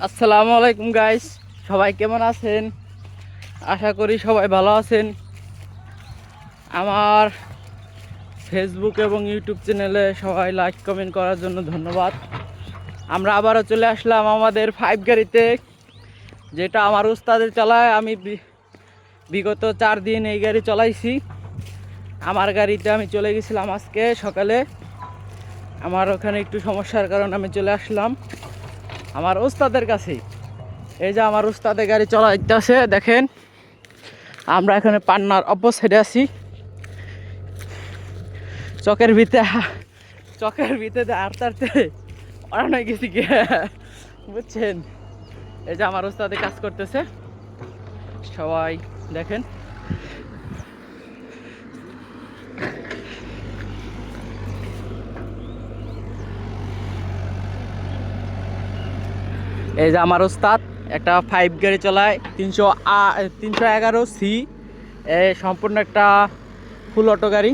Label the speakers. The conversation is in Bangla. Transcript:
Speaker 1: আসসালামু আলাইকুম গাইস, সবাই কেমন আছেন? আশা করি সবাই ভালো আছেন। আমার ফেসবুক এবং ইউটিউব চ্যানেলে সবাই লাইক কমেন্ট করার জন্য ধন্যবাদ। আমরা আবারও চলে আসলাম আমাদের 5 গাড়িতে, যেটা আমার উস্তাদের চালায়। আমি বিগত 4 দিন এই গাড়ি চালাইছি। আমার গাড়িতে আমি চলে গেছিলাম আজকে সকালে। আমার ওখানে একটু সমস্যার কারণে আমি চলে আসলাম আমার উস্তাদের কাছে। এই যে আমার উস্তাদের গাড়ি চলাইতেছে, দেখেন। আমরা এখানে পান্নার অপোসাইডে আছি। চকের ভিতরে আড়তে আড়তে অরান হয়ে গেছি গে, বুঝছেন? এই যে আমার উস্তাদে কাজ করতেছে, সবাই দেখেন। এই যে আমার উস্তাদ একটা 5 গাড়ি চালায়, 311 সি। সম্পূর্ণ একটা ফুল অটো গাড়ি।